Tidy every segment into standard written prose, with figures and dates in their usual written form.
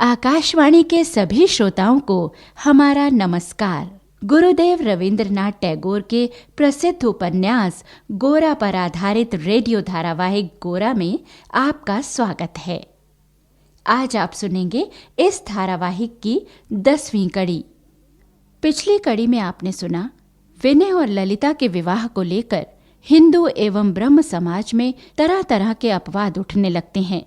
आकाशवाणी के सभी श्रोताओं को हमारा नमस्कार। गुरुदेव रवींद्रनाथ टैगोर के प्रसिद्ध उपन्यास गोरा पर आधारित रेडियो धारावाहिक गोरा में आपका स्वागत है। आज आप सुनेंगे इस धारावाहिक की 10वीं कड़ी। पिछली कड़ी में आपने सुना विनय और ललिता के विवाह को लेकर हिंदू एवं ब्रह्म समाज में तरह तरह के अपवाद उठने लगते हैं।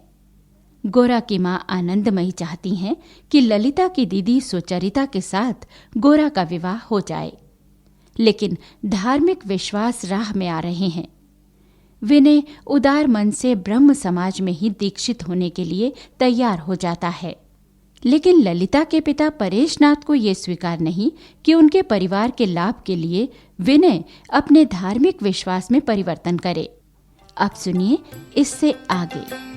गोरा की मां आनंदमयी चाहती हैं कि ललिता की दीदी सुचरिता के साथ गोरा का विवाह हो जाए, लेकिन धार्मिक विश्वास राह में आ रहे हैं। विनय उदार मन से ब्रह्म समाज में ही दीक्षित होने के लिए तैयार हो जाता है, लेकिन ललिता के पिता परेशनाथ को यह स्वीकार नहीं कि उनके परिवार के लाभ के लिए विनय अपने धार्मिक विश्वास में परिवर्तन करे। अब सुनिए इससे आगे।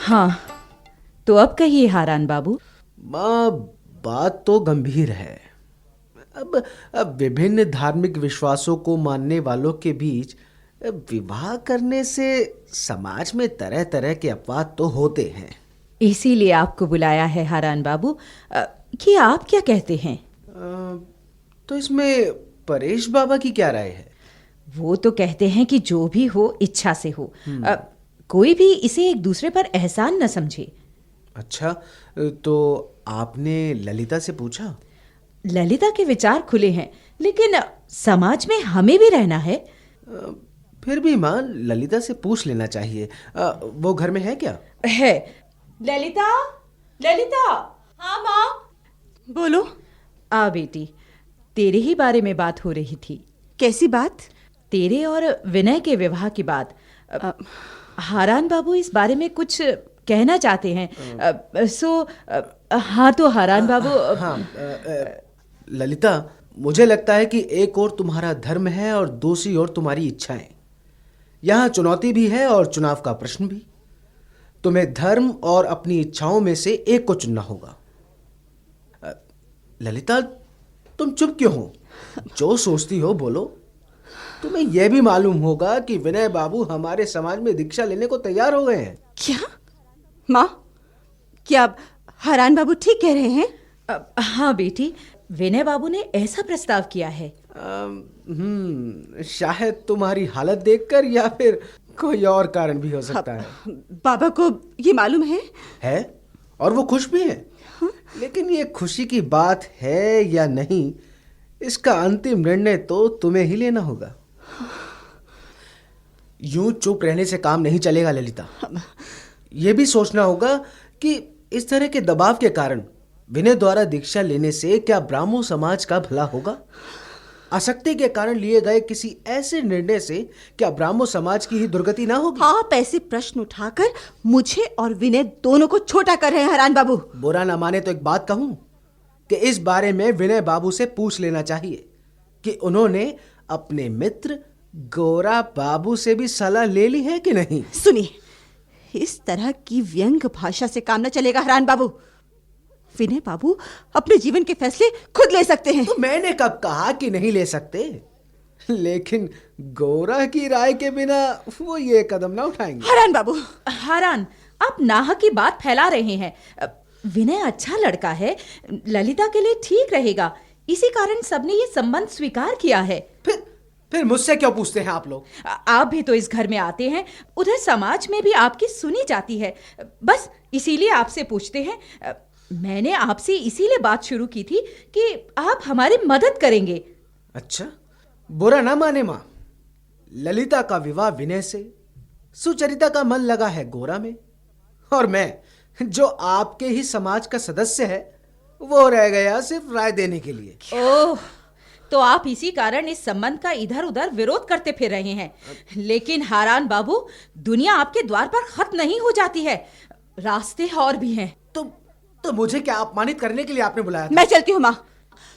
हाँ, तो अब कहिए हारान बाबू। माँ, बात तो गंभीर है। अब विभिन्न धार्मिक विश्वासों को मानने वालों के बीच विवाह करने से समाज में तरह तरह के अपवाद तो होते हैं। इसीलिए आपको बुलाया है हारान बाबू कि आप क्या कहते हैं। तो इसमें परेश बाबा की क्या राय है? वो तो कहते हैं कि जो भी हो इच्छा से हो, कोई भी इसे एक दूसरे पर एहसान न समझे। अच्छा, तो आपने ललिता से पूछा? ललिता के विचार खुले हैं, लेकिन समाज में हमें भी रहना है। फिर भी माँ, ललिता से पूछ लेना चाहिए। वो घर में है क्या? है। ललिता, ललिता। हाँ माँ, बोलो। आ बेटी, तेरे ही बारे में बात हो रही थी। कैसी बात? तेरे और विनय के विवाह की बात। हारान बाबू इस बारे में कुछ कहना चाहते हैं। हाँ, तो हारान बाबू। हाँ, ललिता, मुझे लगता है कि एक और तुम्हारा धर्म है और दूसरी ओर तुम्हारी इच्छाएं। यहाँ चुनौती भी है और चुनाव का प्रश्न भी। तुम्हें धर्म और अपनी इच्छाओं में से एक को चुनना होगा। ललिता, तुम चुप क्यों हो? जो सोचती हो बोलो। तुम्हें यह भी मालूम होगा कि विनय बाबू हमारे समाज में दीक्षा लेने को तैयार हो गए हैं। क्या माँ, क्या हारान बाबू ठीक कह रहे हैं? हाँ बेटी, विनय बाबू ने ऐसा प्रस्ताव किया है। शायद तुम्हारी हालत देखकर या फिर कोई और कारण भी हो सकता है। बाबा को ये मालूम है और वो खुश भी हैं। लेकिन ये खुशी की बात है या नहीं, इसका अंतिम निर्णय तो तुम्हें ही लेना होगा। यूं चुप रहने से काम नहीं चलेगा ललिता। यह भी सोचना होगा कि इस तरह के दबाव के कारण विनय द्वारा दीक्षा लेने से क्या ब्राह्मण समाज का भला होगा? आसक्ति के कारण लिए गए किसी ऐसे निर्णय से क्या ब्राह्मण समाज की ही दुर्गति ना होगी? आप ऐसे प्रश्न उठाकर मुझे और विनय दोनों को छोटा कर रहे हैं हारान बाबू। बुरा ना माने तो एक बात कहूं कि इस बारे में विनय बाबू से पूछ लेना चाहिए कि उन्होंने अपने मित्र गोरा बाबू से भी सलाह ले ली है कि नहीं। सुनिए, इस तरह की व्यंग भाषा से काम न चलेगा हारान बाबू। विनय बाबू अपने जीवन के फैसले खुद ले सकते हैं। तो मैंने कब कहा कि नहीं ले सकते? लेकिन गोरा की राय के बिना वो ये कदम ना उठाएंगे। हारान बाबू। हारान, आप नाहक की बात फैला रहे हैं। विनय अच्छा लड़का है, ललिता के लिए ठीक रहेगा। इसी कारण सबने ये संबंध स्वीकार किया है। फिर मुझसे क्यों पूछते हैं आप लोग? आप भी तो इस घर में आते हैं, उधर समाज में भी आपकी सुनी जाती है। बस इसीलिए आपसे पूछते हैं। मैंने आपसे इसीलिए बात शुरू की थी कि आप हमारी मदद करेंगे। अच्छा, बुरा ना माने माँ, ललिता का विवाह विनय से, सुचरिता का मन लगा है गोरा में, और मैं जो आपके ही समाज का सदस्य है वो रह गया सिर्फ राय देने के लिए। ओह, तो आप इसी कारण इस संबंध का इधर उधर विरोध करते फिर रहे हैं। लेकिन हारान बाबू, दुनिया आपके द्वार पर खत्म नहीं हो जाती है, रास्ते और भी हैं। तो मुझे क्या अपमानित करने के लिए आपने बुलाया था? मैं चलती हूँ माँ,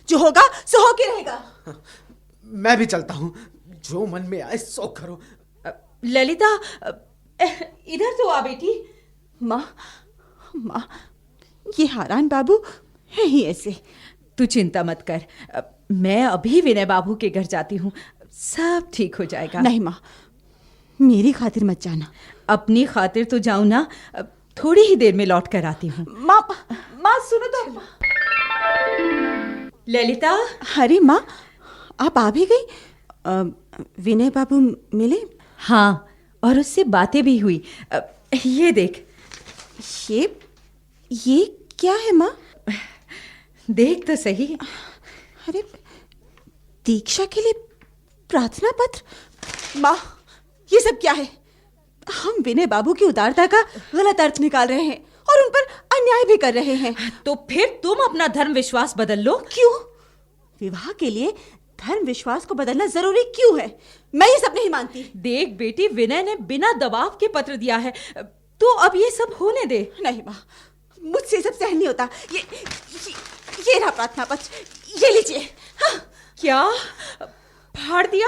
जो होगा सो होके रहेगा। मैं भी चलता हूँ, जो मन में आए सो करो। ललिता, इधर तो आ बेटी। माँ, ये हारान बाबू है ही ऐसे। तू चिंता मत कर, मैं अभी विनय बाबू के घर जाती हूँ, सब ठीक हो जाएगा। नहीं माँ, मेरी खातिर मत जाना। अपनी खातिर तो जाऊँ ना, थोड़ी ही देर में लौट कर आती हूँ। माँ सुनो तो। ललिता। अरे माँ, आप आ भी गई? विनय बाबू मिले? हाँ, और उससे बातें भी हुई। ये देख। ये क्या है माँ? देख तो सही। अरे, दीक्षा के लिए प्रार्थना पत्र? माँ, ये सब क्या है? हम विनय बाबू की उदारता का गलत अर्थ निकाल रहे हैं और उन पर अन्याय भी कर रहे हैं। तो फिर तुम अपना धर्म विश्वास बदल लो। क्यों? विवाह के लिए धर्म विश्वास को बदलना जरूरी क्यों है? मैं ये सब नहीं मानती। देख बेटी, विनय ने बिना दबाव के पत्र दिया है, तो अब ये सब होने दे। नहीं माँ, मुझसे ये सब सहन नहीं होता। ये रहा प्रार्थना पत्र, ये लीजिए। हाँ। क्या फाड़ दिया?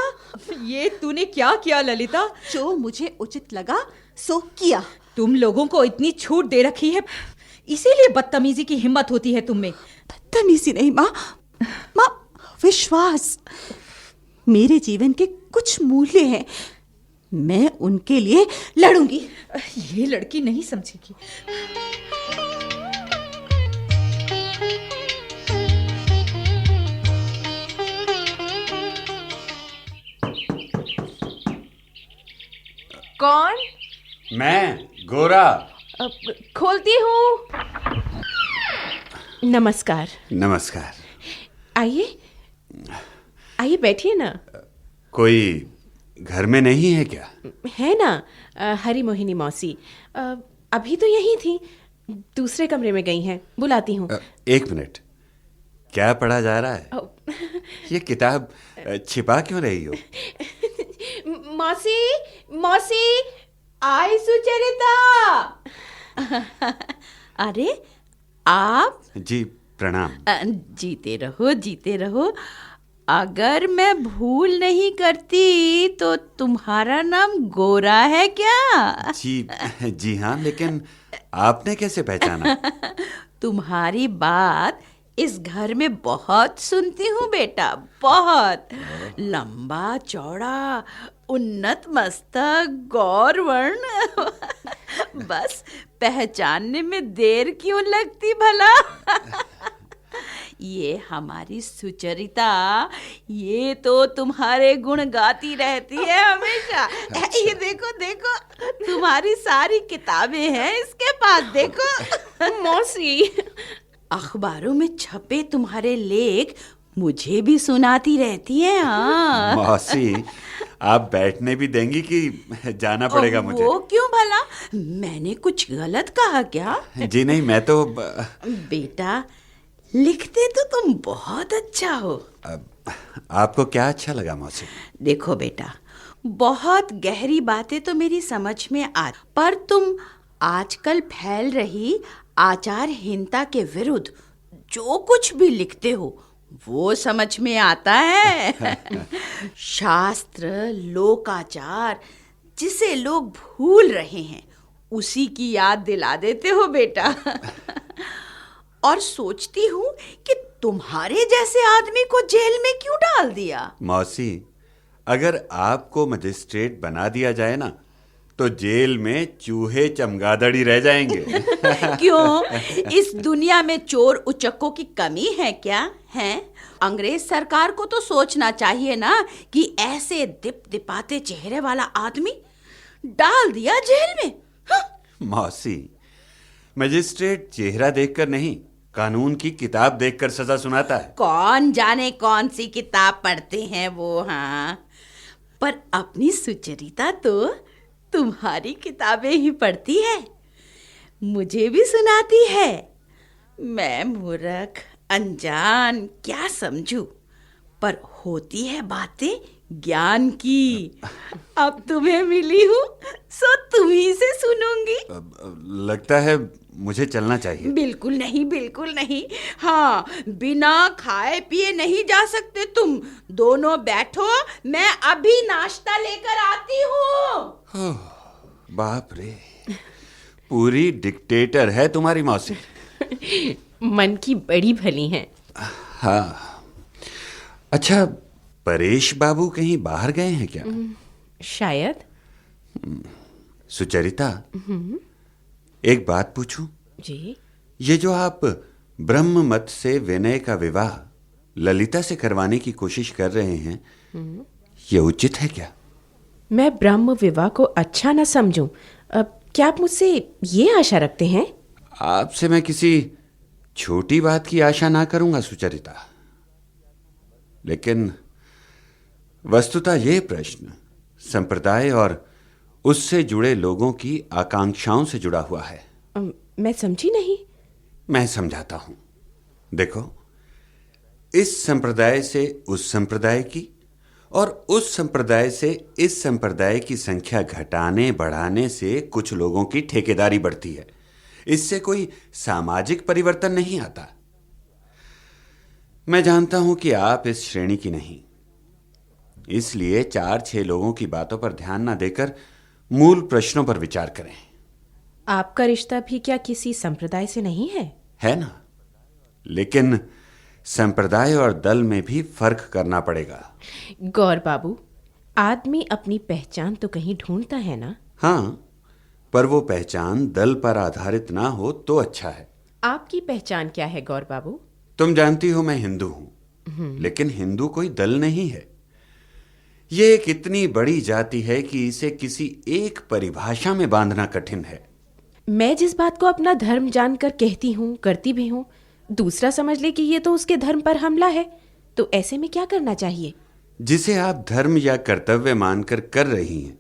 ये तूने क्या किया ललिता? जो मुझे उचित लगा सो किया। तुम लोगों को इतनी छूट दे रखी है, इसीलिए बदतमीजी की हिम्मत होती है तुम में। बदतमीजी नहीं माँ, विश्वास। मेरे जीवन के कुछ मूल्य हैं, मैं उनके लिए लड़ूंगी। ये लड़की नहीं समझेगी। कौन? मैं गोरा। खोलती हूँ। नमस्कार। नमस्कार। आइए आइए, बैठिए ना। कोई घर में नहीं है क्या? है ना, हरी मोहिनी मौसी अभी तो यहीं थी, दूसरे कमरे में गई हैं, बुलाती हूँ। एक मिनट, क्या पढ़ा जा रहा है? ये किताब छिपा क्यों रही हो? मौसी, मौसी, आई सुचरिता। अरे आप? जी प्रणाम। जीते रहो, जीते रहो। अगर मैं भूल नहीं करती तो तुम्हारा नाम गोरा है क्या? जी हाँ, लेकिन आपने कैसे पहचाना? तुम्हारी बात इस घर में बहुत सुनती हूँ बेटा, बहुत। लंबा चौड़ा, उन्नत मस्तक, गौर वर्ण। बस पहचानने में देर क्यों लगती भला? ये हमारी सुचरिता, ये तो तुम्हारे गुण गाती रहती है हमेशा। ये देखो देखो, तुम्हारी सारी किताबें हैं इसके पास, देखो। मौसी, अखबारों में छपे तुम्हारे लेख मुझे भी सुनाती रहती है। हाँ मौसी, आप बैठने भी देंगी कि जाना पड़ेगा मुझे? वो क्यों भला? मैंने कुछ गलत कहा क्या? जी नहीं, मैं तो बेटा, लिखते तो तुम बहुत अच्छा हो। आपको क्या अच्छा लगा मौसी? देखो बेटा, बहुत गहरी बातें तो मेरी समझ में आ, पर तुम आजकल फैल रही आचारहीनता के विरुद्ध जो कुछ भी लिखते हो वो समझ में आता है। शास्त्र, लोकाचार, जिसे लोग भूल रहे हैं उसी की याद दिला देते हो बेटा। और सोचती हूँ कि तुम्हारे जैसे आदमी को जेल में क्यों डाल दिया? मौसी, अगर आपको मजिस्ट्रेट बना दिया जाए ना, तो जेल में चूहे चमगादड़ ही रह जाएंगे। क्यों? इस दुनिया में चोर उचक्कों की कमी है क्या? है? अंग्रेज सरकार को तो सोचना चाहिए ना कि ऐसे दिपाते चेहरे वाला आदमी डाल दिया जेल में। मौसी, मजिस्ट्रेट चेहरा देखकर नहीं, कानून की किताब देखकर सजा सुनाता है। कौन जाने कौन सी किताब पढ़ते हैं वो। हाँ, पर अपनी सुचरिता तो तुम्हारी किताबें ही पढ़ती है, मुझे भी सुनाती है। मैं मूर्ख अनजान क्या समझूं, पर होती है बातें ज्ञान की। अब तुम्हें मिली हूँ सो तुम्ही से सुनूंगी। लगता है मुझे चलना चाहिए। बिल्कुल नहीं, बिल्कुल नहीं। हाँ, बिना खाए पिए नहीं जा सकते तुम दोनों। बैठो, मैं अभी नाश्ता लेकर आती हूँ। बाप रे, पूरी डिक्टेटर है तुम्हारी मौसी। मन की बड़ी भली हैं। हाँ, अच्छा, परेश बाबू कहीं बाहर गए हैं क्या? शायद। सुचरिता, एक बात पूछूं? जी। ये जो आप ब्रह्म मत से विनय का विवाह ललिता से करवाने की कोशिश कर रहे हैं, ये उचित है क्या? मैं ब्रह्म विवाह को अच्छा न समझूं। क्या आप मुझसे ये आशा रखते हैं? आपसे मैं किसी छोटी बात की आशा ना करूंगा सुचरिता, लेकिन वस्तुतः ये प्रश्न संप्रदाय और उससे जुड़े लोगों की आकांक्षाओं से जुड़ा हुआ है। मैं समझी नहीं। मैं समझाता हूं। देखो, इस संप्रदाय से उस संप्रदाय की और उस संप्रदाय से इस संप्रदाय की संख्या घटाने बढ़ाने से कुछ लोगों की ठेकेदारी बढ़ती है। इससे कोई सामाजिक परिवर्तन नहीं आता। मैं जानता हूं कि आप इस श्रेणी की नहीं, इसलिए 4-6 लोगों की बातों पर ध्यान न देकर मूल प्रश्नों पर विचार करें। आपका रिश्ता भी क्या किसी संप्रदाय से नहीं है? है ना, लेकिन संप्रदाय और दल में भी फर्क करना पड़ेगा। गौर बाबू, आदमी अपनी पहचान तो कहीं ढूंढता है ना? हाँ, पर वो पहचान दल पर आधारित ना हो तो अच्छा है। आपकी पहचान क्या है गौर बाबू? तुम जानती हो मैं हिंदू हूं, लेकिन हिंदू कोई दल नहीं है। ये एक इतनी बड़ी जाति है कि इसे किसी एक परिभाषा में बांधना कठिन है। मैं जिस बात को अपना धर्म जानकर कहती हूँ, करती भी हूँ, दूसरा समझ ले कि ये तो उसके धर्म पर हमला है, तो ऐसे में क्या करना चाहिए? जिसे आप धर्म या कर्तव्य मानकर कर रही हैं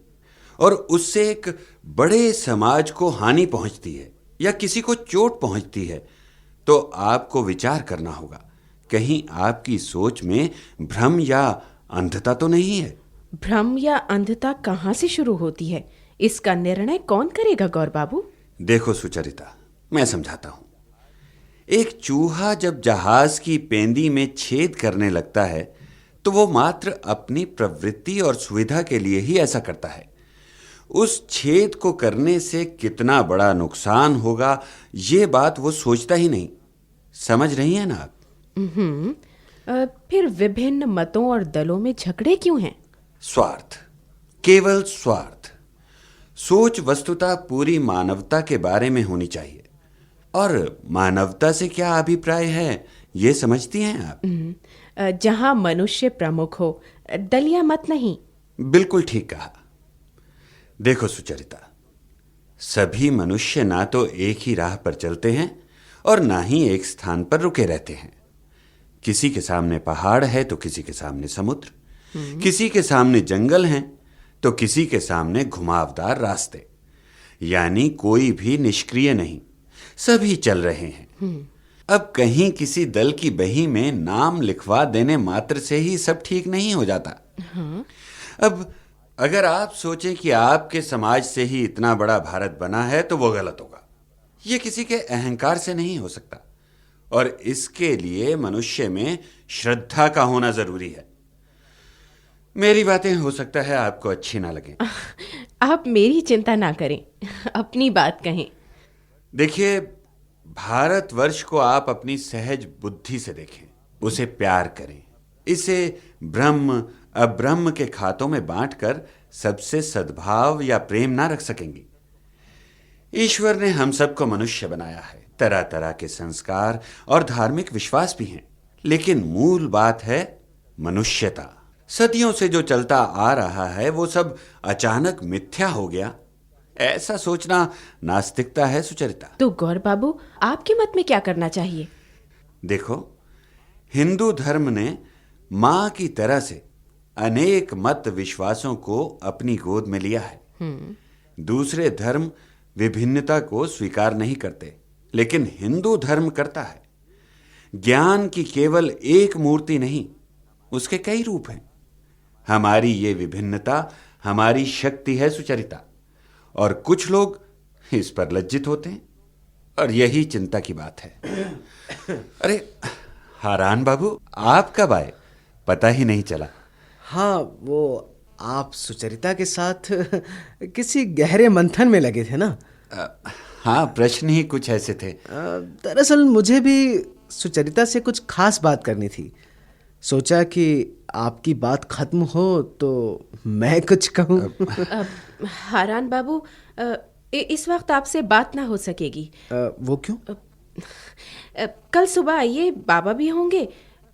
और उससे एक बड़े समाज को हानि पहुंचती है या किसी को चोट पहुंचती है, तो आपको विचार करना होगा, कहीं आपकी सोच में भ्रम या अंधता तो नहीं है। भ्रम या अंधता कहाँ से शुरू होती है, इसका निर्णय कौन करेगा गौर बाबू? देखो सुचरिता, मैं समझाता हूं। एक चूहा जब जहाज की पेंदी में छेद करने लगता है तो वो मात्र अपनी प्रवृत्ति और सुविधा के लिए ही ऐसा करता है। उस छेद को करने से कितना बड़ा नुकसान होगा ये बात वो सोचता ही नहीं। समझ रही हैं ना आप? फिर विभिन्न मतों और दलों में झगड़े क्यों हैं? स्वार्थ, केवल स्वार्थ। सोच वस्तुतः पूरी मानवता के बारे में होनी चाहिए। और मानवता से क्या अभिप्राय है ये समझती हैं आप? जहां मनुष्य प्रमुख हो, दल या मत नहीं। बिल्कुल ठीक कहा। देखो सुचरिता, सभी मनुष्य ना तो एक ही राह पर चलते हैं और ना ही एक स्थान पर रुके रहते हैं। किसी के सामने पहाड़ है तो किसी के सामने समुद्र, किसी के सामने जंगल हैं तो किसी के सामने घुमावदार रास्ते। यानी कोई भी निष्क्रिय नहीं, सभी चल रहे हैं। अब कहीं किसी दल की बही में नाम लिखवा देने मात्र से ही सब ठीक नहीं हो जाता। अब अगर आप सोचें कि आपके समाज से ही इतना बड़ा भारत बना है तो वो गलत होगा। ये किसी के अहंकार से नहीं हो सकता और इसके लिए मनुष्य में श्रद्धा का होना जरूरी है। मेरी बातें हो सकता है आपको अच्छी ना लगें। आप मेरी चिंता ना करें, अपनी बात कहें। देखिए, भारतवर्ष को आप अपनी सहज बुद्धि से देखें, उसे प्यार करें, इसे ब्रह्म अब्रह्म के खातों में बांटकर सबसे सद्भाव या प्रेम ना रख सकेंगी। ईश्वर ने हम सबको मनुष्य बनाया है, तरह तरह के संस्कार और धार्मिक विश्वास भी हैं, लेकिन मूल बात है मनुष्यता। सदियों से जो चलता आ रहा है वो सब अचानक मिथ्या हो गया, ऐसा सोचना नास्तिकता है सुचरिता। तो गौर बाबू, आपके मत में क्या करना चाहिए? देखो, हिंदू धर्म ने मां की तरह से अनेक मत विश्वासों को अपनी गोद में लिया है। दूसरे धर्म विभिन्नता को स्वीकार नहीं करते, लेकिन हिंदू धर्म करता है। ज्ञान की केवल एक मूर्ति नहीं, उसके कई रूप हैं। हमारी ये विभिन्नता हमारी शक्ति है सुचरिता, और कुछ लोग इस पर लज्जित होते हैं, और यही चिंता की बात है। अरे हारान बाबू, आप कब आए? पता ही नहीं चला। हाँ, वो आप सुचरिता के साथ किसी गहरे मंथन में लगे थे ना? हाँ, प्रश्न ही कुछ ऐसे थे। दरअसल मुझे भी सुचरिता से कुछ खास बात करनी थी। सोचा कि आपकी बात खत्म हो तो मैं कुछ कहूँ। हारान बाबू, इस वक्त आपसे बात ना हो सकेगी। वो क्यों? कल सुबह आइए, बाबा भी होंगे,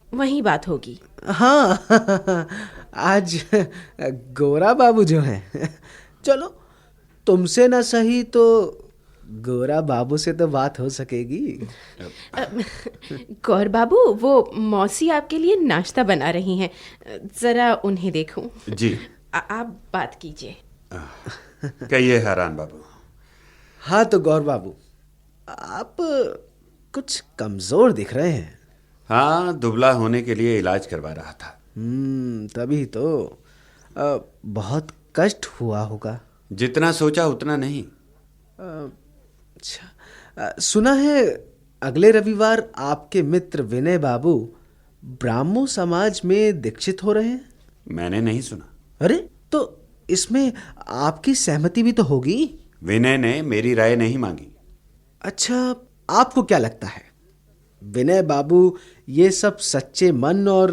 वहीं बात होगी। हाँ, आज गोरा बाबू जो हैं, चलो तुमसे ना सही तो गोरा बाबू से तो बात हो सकेगी। गौर बाबू, वो मौसी आपके लिए नाश्ता बना रही हैं, जरा उन्हें देखूं। जी। आप बात कीजिए। कहिए हारान बाबू। हाँ तो गौर बाबू, आप कुछ कमजोर दिख रहे हैं। हाँ, दुबला होने के लिए इलाज करवा रहा था। तभी तो बहुत कष्ट हुआ होगा। जितना सोचा उतना नहीं। अच्छा, सुना है अगले रविवार आपके मित्र विनय बाबू ब्राह्मो समाज में दीक्षित हो रहे हैं। मैंने नहीं सुना। अरे, तो इसमें आपकी सहमति भी तो होगी। विनय ने मेरी राय नहीं मांगी। अच्छा, आपको क्या लगता है विनय बाबू ये सब सच्चे मन और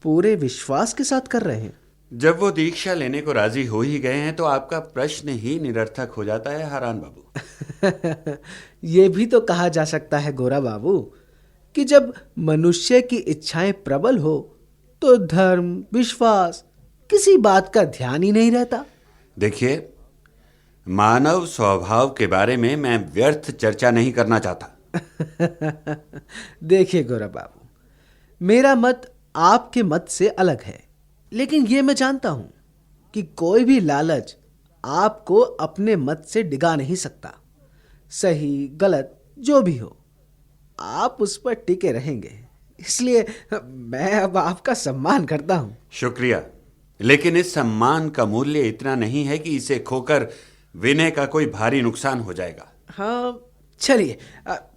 पूरे विश्वास के साथ कर रहे हैं? जब वो दीक्षा लेने को राजी हो ही गए हैं तो आपका प्रश्न ही निरर्थक हो जाता है हारान बाबू। ये भी तो कहा जा सकता है गोरा बाबू कि जब मनुष्य की इच्छाएं प्रबल हो तो धर्म विश्वास किसी बात का ध्यान ही नहीं रहता। देखिए, मानव स्वभाव के बारे में मैं व्यर्थ चर्चा नहीं करना चाहता। देखिए गोरा बाबू, मेरा मत आपके मत से अलग है, लेकिन ये मैं जानता हूं कि कोई भी लालच आपको अपने मत से डिगा नहीं सकता। सही गलत जो भी हो, आप उस पर टिके रहेंगे, इसलिए मैं अब आपका सम्मान करता हूं। शुक्रिया, लेकिन इस सम्मान का मूल्य इतना नहीं है कि इसे खोकर विनय का कोई भारी नुकसान हो जाएगा। हाँ, चलिए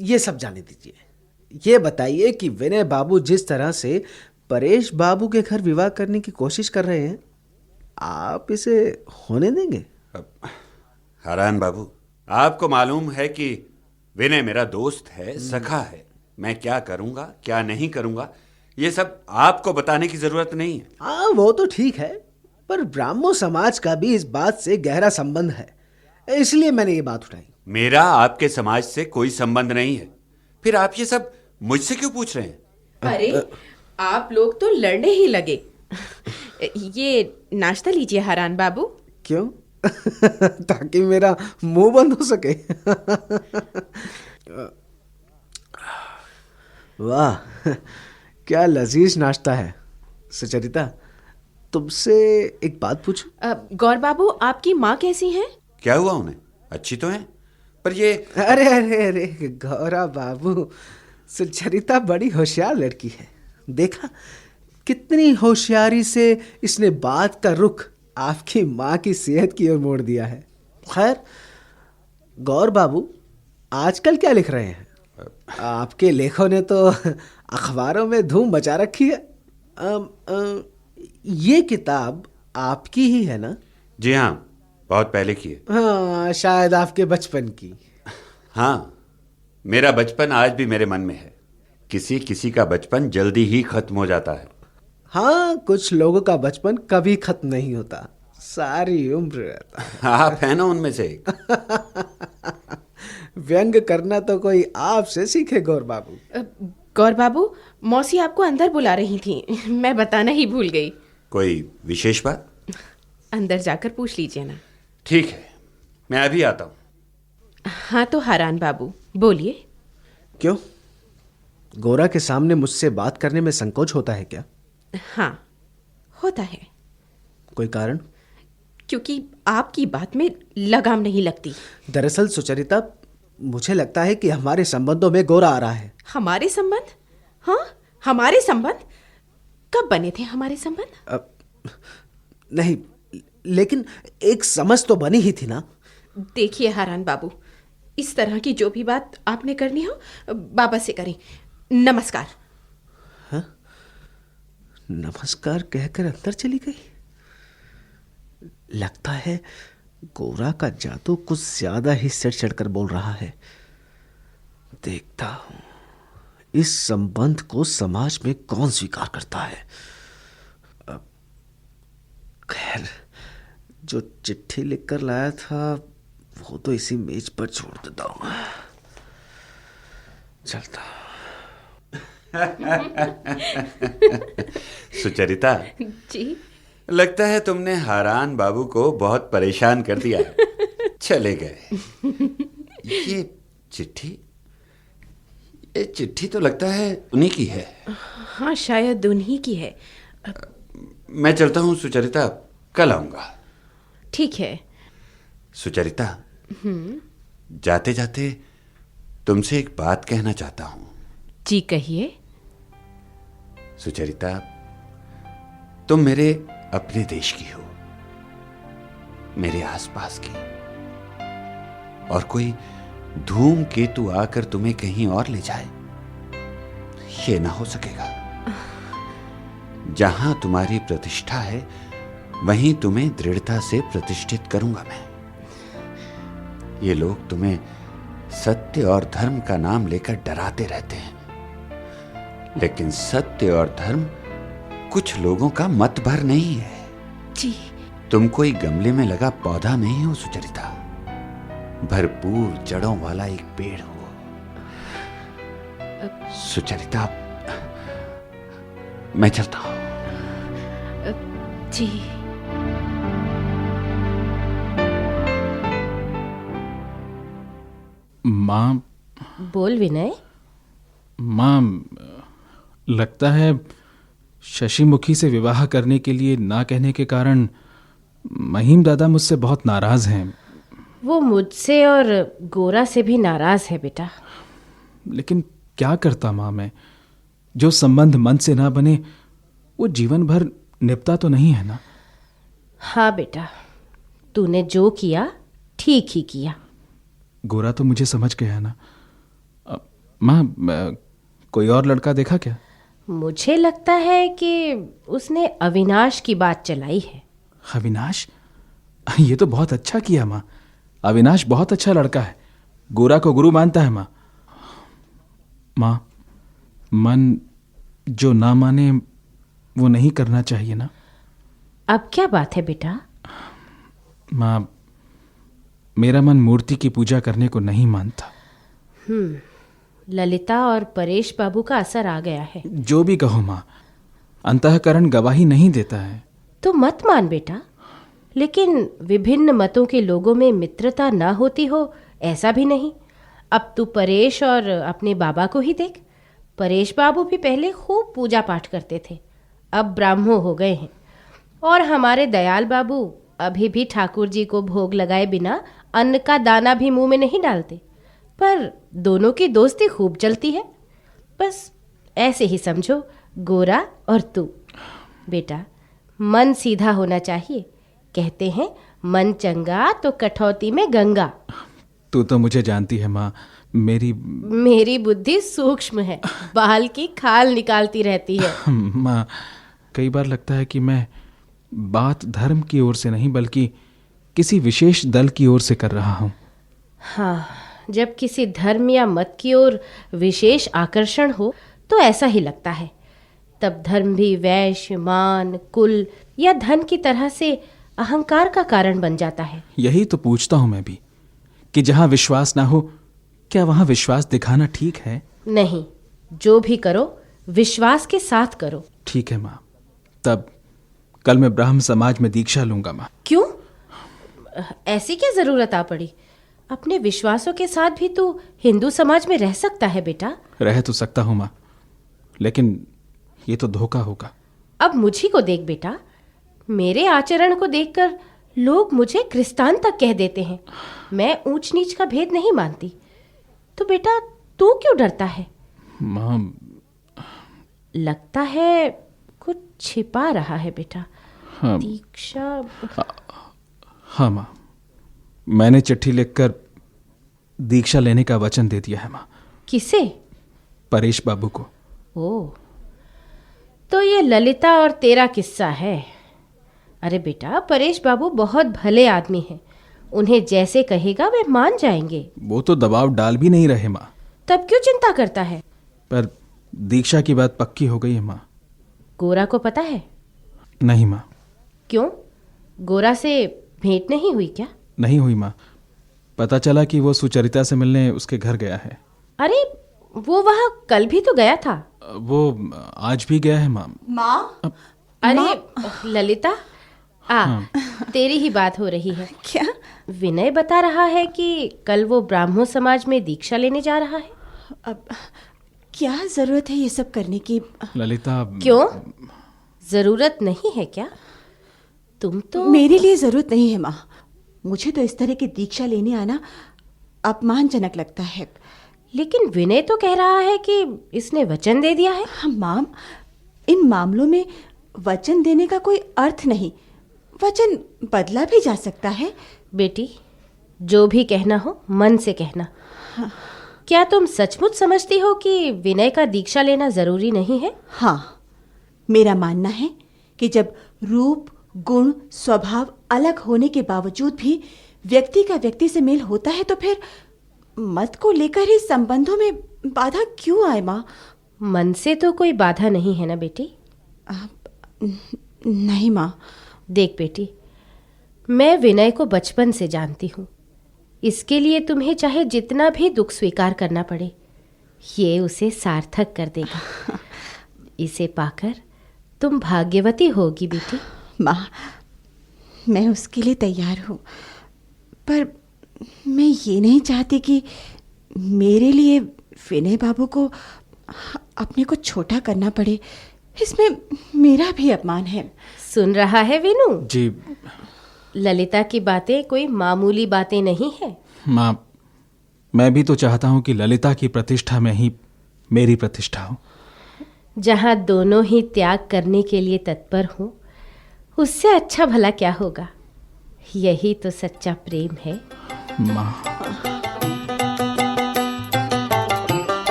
ये सब जाने दीजिए। ये बताइए कि विनय बाबू जिस तरह से परेश बाबू के घर विवाह करने की कोशिश कर रहे हैं, आप इसे होने देंगे? हारान बाबू, आपको मालूम है कि विनय मेरा दोस्त है, सखा है। मैं क्या करूंगा क्या नहीं करूंगा ये सब आपको बताने की जरूरत नहीं है। हाँ, वो तो ठीक है, पर ब्राह्मो समाज का भी इस बात से गहरा संबंध है, इसलिए मैंने ये बात उठाई। मेरा आपके समाज से कोई संबंध नहीं है, फिर आप ये सब मुझसे क्यों पूछ रहे हैं? अरे, आप लोग तो लड़ने ही लगे। ये नाश्ता लीजिए हारान बाबू। क्यों? ताकि मेरा मुंह बंद हो सके। वाह, क्या लजीज नाश्ता है। सुचरिता, तुमसे एक बात पूछूं? गौर बाबू, आपकी माँ कैसी हैं? क्या हुआ उन्हें? अच्छी तो हैं, पर ये अरे अरे अरे गौरा बाबू, सुचरिता बड़ी होशियार लड़की है। देखा कितनी होशियारी से इसने बात का रुख आपकी माँ की सेहत की ओर मोड़ दिया है। खैर, गौर बाबू आजकल क्या लिख रहे हैं? आपके लेखों ने तो अखबारों में धूम मचा रखी है। ये किताब आपकी ही है ना? जी हाँ, बहुत पहले की है। हाँ, शायद आपके बचपन की। हाँ, मेरा बचपन आज भी मेरे मन में है। किसी किसी का बचपन जल्दी ही खत्म हो जाता है। हाँ, कुछ लोगों का बचपन कभी खत्म नहीं होता, सारी उम्र रहता है। आप है ना उनमें से एक। व्यंग करना तो कोई आपसे सीखे गौर बाबू। गौर बाबू, मौसी आपको अंदर बुला रही थी, मैं बताना ही भूल गई। कोई विशेष बात? अंदर जाकर पूछ लीजिए ना। ठीक है, मैं अभी आता हूँ। हाँ तो हारान बाबू, बोलिए। क्यों, गोरा के सामने मुझसे बात करने में संकोच होता है क्या? हाँ, होता है। कोई कारण? क्योंकि आपकी बात में लगाम नहीं लगती। दरअसल सुचरिता, मुझे लगता है कि हमारे संबंधों में गोरा आ रहा है। हमारे संबंध? हाँ, हमारे संबंध? कब बने थे हमारे संबंध? नहीं, लेकिन एक समझ तो बनी ही थी ना। देखिए हारान बाबू, इस तरह की जो भी बात आपने करनी हो बाबा से करें। नमस्कार। नमस्कार कहकर अंदर चली गई। लगता है गोरा का जादू कुछ ज्यादा ही सिर चढ़कर बोल रहा है। देखता हूं इस संबंध को समाज में कौन स्वीकार करता है। खैर, जो चिट्ठी लिखकर लाया था वो तो इसी मेज पर छोड़ देता हूं। चलता। सुचरिता जी। लगता है तुमने हारान बाबू को बहुत परेशान कर दिया है। चले गए। ये चिट्ठी तो लगता है उन्हीं की है। हाँ, शायद उन्हीं की है। मैं चलता हूँ सुचरिता, कल आऊंगा। ठीक है। सुचरिता, जाते जाते तुमसे एक बात कहना चाहता हूं। जी कहिए। सुचरिता, तुम मेरे अपने देश की हो, मेरे आसपास की, और कोई धूमकेतु आकर तुम्हें कहीं और ले जाए, ये ना हो सकेगा। जहां तुम्हारी प्रतिष्ठा है वहीं तुम्हें दृढ़ता से प्रतिष्ठित करूंगा मैं। ये लोग तुम्हें सत्य और धर्म का नाम लेकर डराते रहते हैं, लेकिन सत्य और धर्म कुछ लोगों का मत भर नहीं है। जी। तुम कोई गमले में लगा पौधा नहीं हो सुचरिता, भरपूर जड़ों वाला एक पेड़ हो। सुचरिता, मैं चलता हूं। जी। माँ। बोल विनय। माँ, लगता है शशिमुखी से विवाह करने के लिए ना कहने के कारण महिम दादा मुझसे बहुत नाराज हैं। वो मुझसे और गोरा से भी नाराज है बेटा। लेकिन क्या करता माँ मैं, जो संबंध मन से ना बने वो जीवन भर निपटा तो नहीं है ना। हाँ बेटा, तूने जो किया ठीक ही किया। गोरा तो मुझे समझ गया ना। माँ, कोई और लड़का देखा क्या? मुझे लगता है कि उसने अविनाश की बात चलाई है। अविनाश? ये तो बहुत अच्छा किया माँ। अविनाश बहुत अच्छा लड़का है, गोरा को गुरु मानता है माँ। माँ, मन जो ना माने वो नहीं करना चाहिए ना। अब क्या बात है बेटा? माँ, मेरा मन मूर्ति की पूजा करने को नहीं मानता। ललिता और परेश बाबू का असर आ गया है। जो भी कहो माँ, अंतःकरण गवाही नहीं देता है। तो मत मान बेटा, लेकिन विभिन्न मतों के लोगों में मित्रता ना होती हो ऐसा भी नहीं। अब तू परेश और अपने बाबा को ही देख। परेश बाबू भी पहले खूब पूजा पाठ करते थे, अब ब्राह्मो हो गए हैं। और हमारे दयाल बाबू अभी भी ठाकुर जी को भोग लगाए बिना अन्न का दाना भी मुंह में नहीं डालते। पर दोनों की दोस्ती खूब चलती है। बस ऐसे ही समझो, गोरा और तू। बेटा, मन सीधा होना चाहिए। कहते हैं मन चंगा तो कठौती में गंगा। तू तो मुझे जानती है माँ, मेरी बुद्धि सूक्ष्म है, बाल की खाल निकालती रहती है। माँ, कई बार लगता है कि मैं बात धर्म की ओर से नहीं बल्कि किसी विशेष दल की ओर से कर रहा हूँ। हाँ, जब किसी धर्म या मत की ओर विशेष आकर्षण हो तो ऐसा ही लगता है। तब धर्म भी वैश्य, मान, कुल या धन की तरह से अहंकार का कारण बन जाता है। यही तो पूछता हूँ मैं भी कि जहाँ विश्वास ना हो, क्या वहाँ विश्वास दिखाना ठीक है? नहीं, जो भी करो विश्वास के साथ करो। ठीक है माँ, तब कल मैं ब्राह्म समाज में दीक्षा लूंगा माँ। क्यों? ऐसी क्या जरूरत आ पड़ी? अपने विश्वासों के साथ भी तू हिंदू समाज में रह सकता है बेटा। रह तो सकता हूँ माँ, लेकिन ये तो धोखा होगा। अब मुझी को देख बेटा, मेरे आचरण को देखकर लोग मुझे क्रिस्तान तक कह देते हैं। मैं ऊंच नीच का भेद नहीं मानती। तो बेटा, तू क्यों डरता है? माँ, लगता है कुछ छिपा रहा है बेटा। हाँ दीक्षा। हाँ माँ, मैंने चिट्ठी लिखकर दीक्षा लेने का वचन दे दिया है माँ। किसे? परेश बाबू को। ओ, तो ये ललिता और तेरा किस्सा है। अरे बेटा, परेश बाबू बहुत भले आदमी हैं। उन्हें जैसे कहेगा वे मान जाएंगे। वो तो दबाव डाल भी नहीं रहे माँ। तब क्यों चिंता करता है? पर दीक्षा की बात पक्की हो गई है माँ। गोरा को पता है? नहीं माँ। क्यों? गोरा से भेंट नहीं हुई क्या? नहीं हुई माँ। पता चला कि वो सुचरिता से मिलने उसके घर गया है। अरे वो वहाँ कल भी तो गया था। वो आज भी गया है माँ। माँ, अरे ललिता, तेरी ही बात हो रही है। क्या? विनय बता रहा है कि कल वो ब्राह्मण समाज में दीक्षा लेने जा रहा है। अब क्या जरूरत है ये सब करने की? ललिता। क्यों? जरूरत नहीं है क्या? तुम तो मेरे लिए जरूरत नहीं है माँ। मुझे तो इस तरह की दीक्षा लेने आना अपमानजनक लगता है। लेकिन विनय तो कह रहा है कि इसने वचन दे दिया है। हाँ माँ, इन मामलों में वचन देने का कोई अर्थ नहीं। वचन बदला भी जा सकता है। बेटी, जो भी कहना हो मन से कहना। हाँ। क्या तुम सचमुच समझती हो कि विनय का दीक्षा लेना जरूरी नहीं है? हाँ, मेरा मानना है कि जब रूप, गुण, स्वभाव अलग होने के बावजूद भी व्यक्ति का व्यक्ति से मेल होता है तो फिर मत को लेकर ही संबंधों में बाधा क्यों आए माँ? मन से तो कोई बाधा नहीं है ना बेटी? नहीं माँ। देख बेटी, मैं विनय को बचपन से जानती हूँ। इसके लिए तुम्हें चाहे जितना भी दुख स्वीकार करना पड़े, ये उसे सार्थक कर देगा। इसे पाकर तुम भाग्यवती होगी बेटी। माँ, मैं उसके लिए तैयार हूँ, पर मैं ये नहीं चाहती कि मेरे लिए विनय बाबू को अपने को छोटा करना पड़े। इसमें मेरा भी अपमान है। सुन रहा है विनू? जी। ललिता की बातें कोई मामूली बातें नहीं है। माँ, मैं भी तो चाहता हूँ कि ललिता की प्रतिष्ठा में ही मेरी प्रतिष्ठा हो। जहाँ दोनों ही त्याग करने के लिए तत्पर हों, उससे अच्छा भला क्या होगा? यही तो सच्चा प्रेम है। माँ,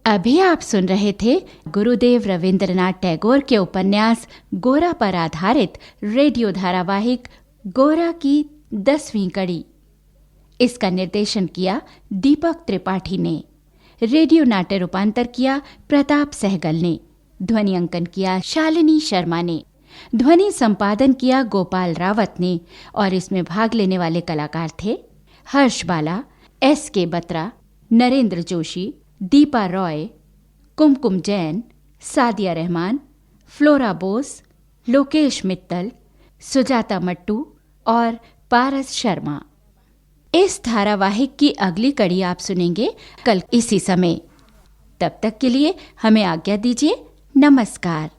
अभी आप सुन रहे थे गुरुदेव रविंद्रनाथ टैगोर के उपन्यास गोरा पर आधारित रेडियो धारावाहिक गोरा की 10वीं कड़ी। इसका निर्देशन किया दीपक त्रिपाठी ने। रेडियो नाट्य रूपांतर किया प्रताप सहगल ने। ध्वनि अंकन किया शालिनी शर्मा ने। ध्वनि संपादन किया गोपाल रावत ने। और इसमें भाग लेने वाले कलाकार थे हर्ष बाला, S.K. बत्रा, नरेंद्र जोशी, दीपा रॉय, कुमकुम जैन, सादिया रहमान, फ्लोरा बोस, लोकेश मित्तल, सुजाता मट्टू और पारस शर्मा। इस धारावाहिक की अगली कड़ी आप सुनेंगे कल इसी समय। तब तक के लिए हमें आज्ञा दीजिए। नमस्कार।